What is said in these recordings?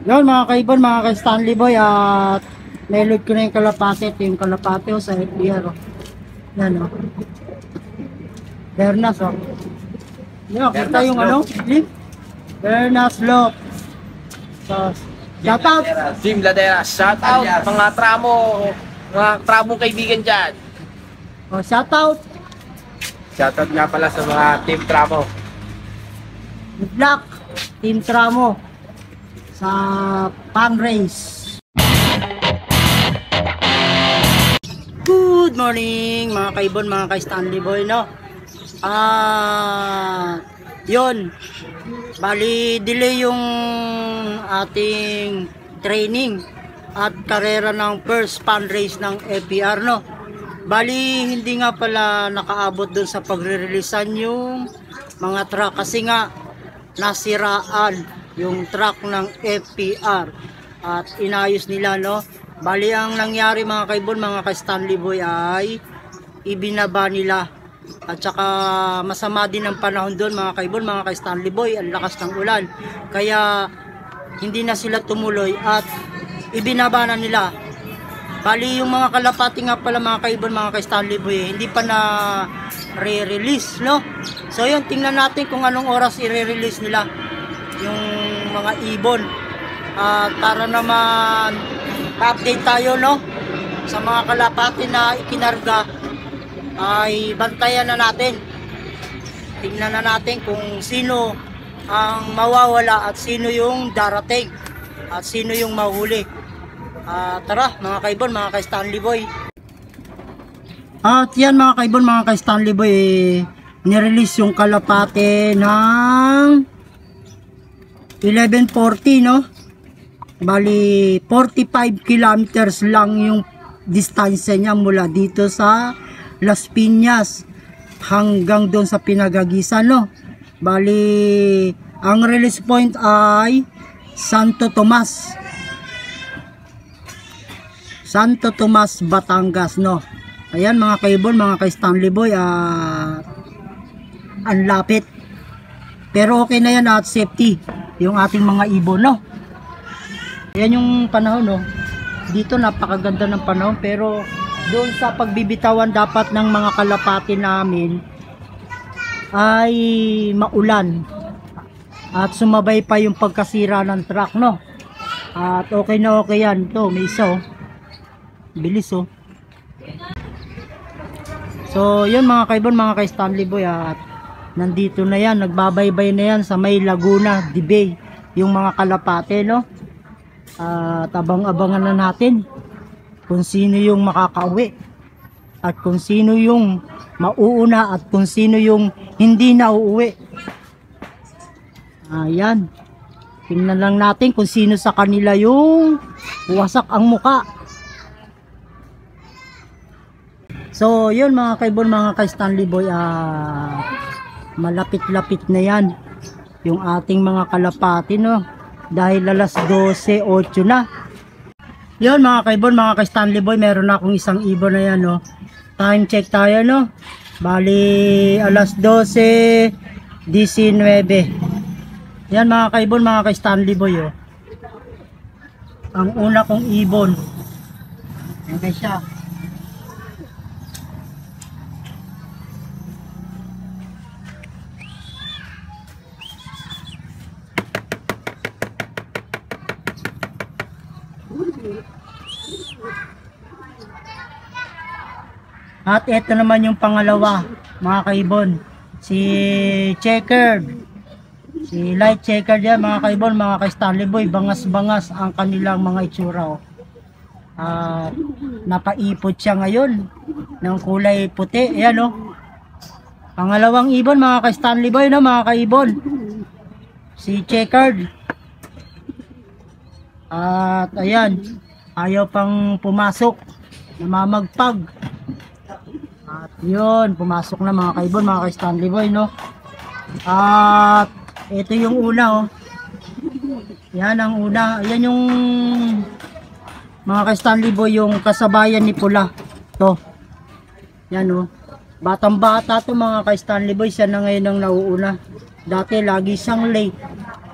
Yun mga kaibon, mga kay Stanley Boy, at nailod ko na yung kalapate. Ito yung kalapate sa FDR. Yan o. Bernas o. Yan, kita yung ano? Link? Bernas Lock. So, shoutout. Team Ladera, shout out mga tramo kaibigan dyan. O, shoutout. Shout out nga pala sa mga team tramo. Good luck, Team Tramo, sa Pang Race. Good morning mga kaibon, mga kay Stanley Boy, no? Yun, bali delay yung ating training at karera ng first Pang Race ng FPR, no? Bali hindi nga pala nakaabot dun sa pagre-releasean yung mga truck kasi nga nasiraan yung truck ng FPR at inayos nila, no? Bali ang nangyari mga kaibon, mga kay Stanley Boy, ay ibinaba nila at saka masama din ang panahon doon mga kaibon, mga kay Stanley Boy, ang lakas ng ulan kaya hindi na sila tumuloy at ibinaba na nila. Bali yung mga kalapati nga pala mga kaibon, mga kay Stanley Boy, hindi pa na re-release, no? So yun, tingnan natin kung anong oras i-release nila yung mga ibon para naman update tayo, no? Sa mga kalapati na ikinarga ay bantayan na natin, tingnan na natin kung sino ang mawawala at sino yung darating at sino yung mahuli. Tara mga kaibon, mga kay Stanley Boy. At yan mga kaibon, mga kay Stanley Boy, nirelease yung kalapate ng 11:40, no? Bali 45 kilometers lang yung distansya niya mula dito sa Las Piñas hanggang doon sa Pinagagisan, no? Bali ang release point ay Santo Tomas, Batangas, no? Ayan mga kaibon, mga kay Stanley Boy, ang lapit. Pero okay na yan at safety yung ating mga ibon, no? Ayan yung panahon, no? Dito napakaganda ng panahon, pero doon sa pagbibitawan dapat ng mga kalapati namin ay maulan at sumabay pa yung pagkasira ng truck, no? At okay na okay yan. Ito may isa, oh. Bilis, oh. So yun mga kaibon, mga kay Stanley Boy, at nandito na yan, nagbabaybay na yan sa may Laguna de Bay yung mga kalapate, no? At abang-abangan na natin kung sino yung makakauwi at kung sino yung mauuna at kung sino yung hindi na uuwi. Ayan, tingnan lang natin kung sino sa kanila yung wasak ang muka. So yun mga kaibon, mga kay Stanley Boy, malapit-lapit na yan yung ating mga kalapati, no? Dahil alas 12:08 na. Yun mga kaibon, mga kay Stanley Boy, meron na akong isang ibon na yan, no? Time check tayo, no? Bali alas 12:19. Yan mga kaibon, mga kay Stanley Boy, oh. Ang una kong ibon, okay siya. At ito naman yung pangalawa mga kaibon, si Checkered, si Light Checkered yan mga kaibon, mga kay Stanley Boy. Bangas-bangas ang kanilang mga itsura, oh. Napaipot siya ngayon ng kulay puti, ayan, oh. Pangalawang ibon mga kay Stanley Boy, no, mga kaibon, si Checkered. At ayan, ayaw pang pumasok, namamagpag. At yun, pumasok na mga kaibon, mga kay Stanley Boy, no? At ito yung una, oh. Yan ang una. Yan yung mga kay Stanley Boy, yung kasabayan ni Pula. To. Yan, oh. Batang bata to mga kay Stanley Boy. Siya na ngayon ang nauuna. Dati lagi siyang late.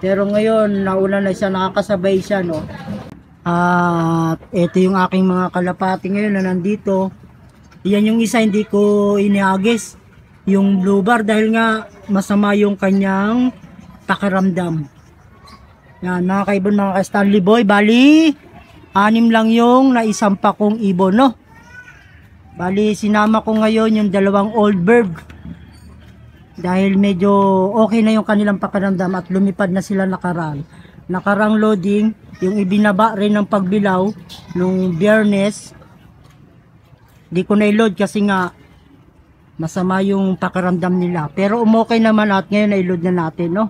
Pero ngayon, nauna na siya, nakakasabay siya, no? At ito yung aking mga kalapati ngayon na nandito. Yan yung isa hindi ko iniagis, yung blue bar, dahil nga masama yung kanyang pakiramdam. Yan mga kaibon, mga ka-Stanley Boy, bali 6 lang yung naisampa kong ibon, no? Bali sinama ko ngayon yung 2 old bird dahil medyo okay na yung kanilang pakiramdam at lumipad na sila nakarang loading. Yung ibinaba rin ng pagbilaw nung Biyernes, di ko na-load kasi nga masama yung pakiramdam nila, pero umokay naman at ngayon na-load na natin, no?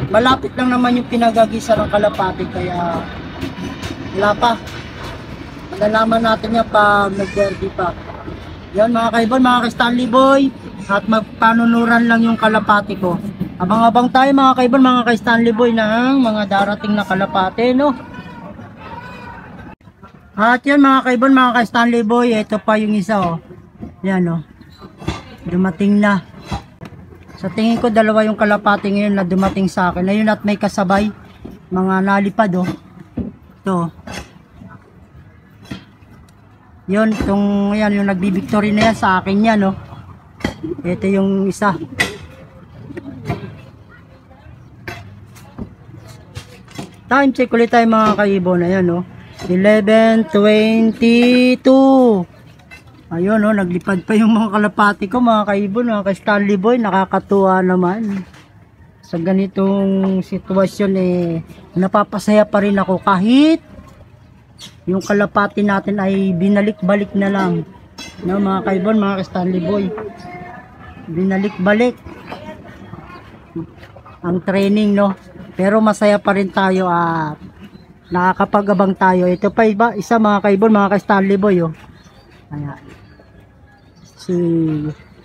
Malapit lang naman yung pinagagisa ng kalapati, kaya wala pa, malalaman natin yan pag nag-derby pa. Yan mga kaibon, mga ka-Stanley Boy, at magpanunuran lang yung kalapati ko. Abang-abang tayo mga kaibon, mga ka-Stanley Boy, ng mga darating na kalapati, no? At yan mga kaibon, mga ka-Stanley Boy, ito pa yung isa, oh. Yan, oh. Dumating na. Sa tingin ko 2 yung kalapati ngayon na dumating sa akin. Ayun, at may kasabay, mga nalipad, oh. Ito. Yun, yan, yung nagbibictory na yan sa akin yan, oh. Ito yung isa. Time check ulit tayo mga kaibon. Ayan, oh. 11:22. Ayun, oh, naglipad pa yung mga kalapati ko, mga kaibon, mga ka-Stanley Boy. Nakakatuwa naman. Sa ganitong sitwasyon, napapasaya pa rin ako kahit yung kalapati natin ay binalik-balik na lang. No, mga kaibon, mga ka-Stanley Boy. Binalik-balik ang training, no? Pero masaya pa rin tayo at nakakapag-abang tayo. Ito pa isa mga kaibon, mga ka-Stanley Boy, oh. Ayan. Si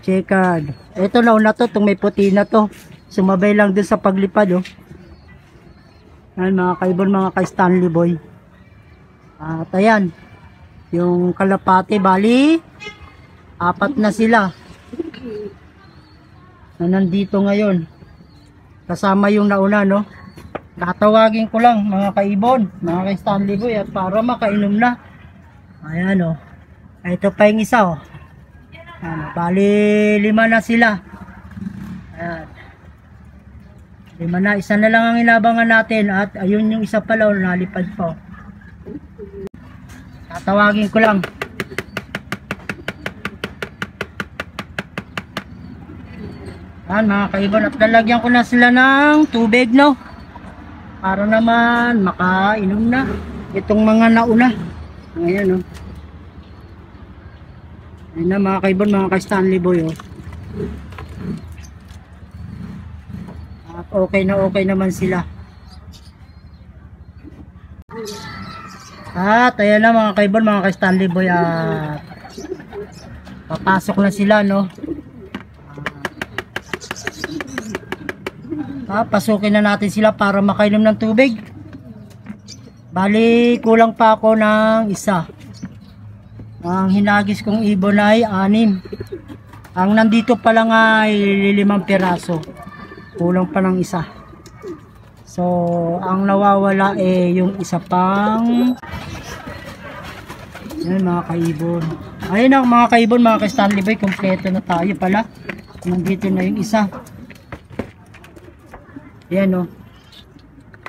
Checkered. Ito na to, itong may puti na to. Sumabay lang dun sa paglipad, oh. Ayan mga kaibon, mga ka-Stanley Boy. At ayan, yung kalapati, bali 4 na sila na nandito ngayon. Kasama yung nauna, no? Tatawagin ko lang mga kaibon, mga ka-Stanley Boy, at para makainom na. Ayan, oh. Ito pa yung isa, oh. Ayan, bali 5 na sila. Ayan. 5 na, isa na lang ang inabangan natin. At ayun yung isa pala, oh, nalipad po. Tatawagin ko lang. Ayan mga kaibon, at lalagyan ko na sila ng tubig, no? Para naman makainom na itong mga nauna. Ayan, oh. Ayan na mga kaibon, mga ka-Stanley Boy, oh. At okay naman sila. At ayan na mga kaibon, mga ka-Stanley Boy, at papasok na sila, no? Pasukin na natin sila para makainom ng tubig. Bali kulang pa ako ng isa. Ang hinagis kong ibon ay 6. Ang nandito pa lang ay 5 piraso. Kulang pa ng isa. So ang nawawala yung isa pang. Yan mga kaibon. Ayun ang mga kaibon, mga ka-Stanley Boy, kompleto na tayo pala. Nandito na yung isa. Yan, oh.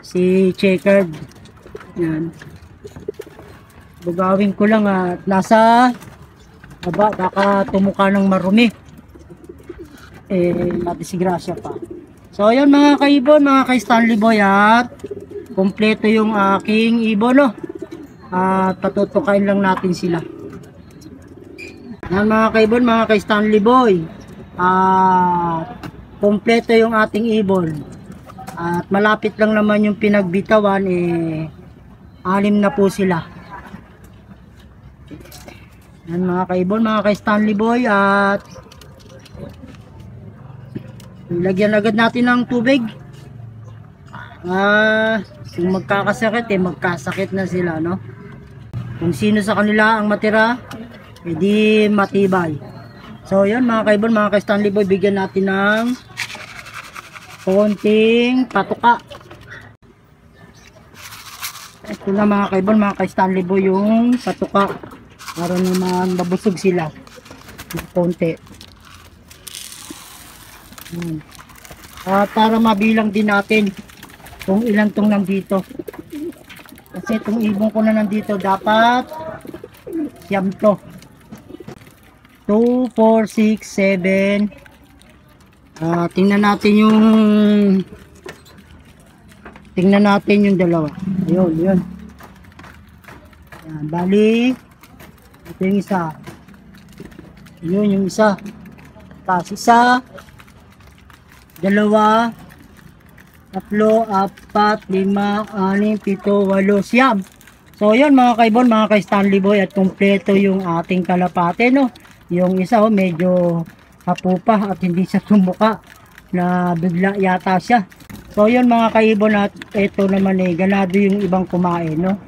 Si Checkered. Yan. Bugawin ko lang at nasa baba, baka tumuka ng marumi. Madisgrasya pa. So yan mga kaibon, mga ka-Stanley Boy, at kompleto yung aking ibon, no? At patutukain lang natin sila. Yan mga kaibon, mga ka-Stanley Boy, at kompleto yung ating ibon. At malapit lang naman yung pinagbitawan, 6 na po sila. Yan mga kaibon, mga ka-Stanley Boy, at lagyan agad natin ng tubig. Kung magkakasakit, magkasakit na sila, no? Kung sino sa kanila ang matira, edi matibay. So yan mga kaibon, mga ka-Stanley Boy, bigyan natin ng konting patuka Ito na mga kaibon, mga ka-Stanley Boy, yung patuka. Para naman mabusog sila. Konti. Para mabilang din natin kung ilang tong nandito. Kasi itong ibon ko na nandito, dapat siyam to. 2, 4, 6, 7. Tingnan natin yung dalawa. Yun. Yan, bali ito yung isa. Yun yung isa. Tapos isa, dalawa, tatlo, apat, lima, anim, pito, walo, siyam. So yun mga kaibon, mga ka-Stanley Boy, at kumpleto yung ating kalapate, no. Yung isa medyo hapo pa at hindi siya tumuka, na bigla yata siya. So yun mga kaibon, at ito naman ganado yung ibang kumain, no.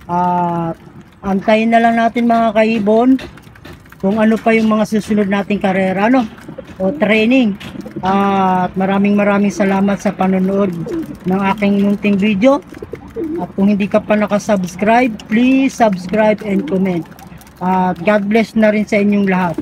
At antayin na lang natin mga kaibon kung ano pa yung mga susunod nating karera, no, o training. At maraming salamat sa panonood ng aking munting video. At kung hindi ka pa nakasubscribe, please subscribe and comment. At God bless na rin sa inyong lahat.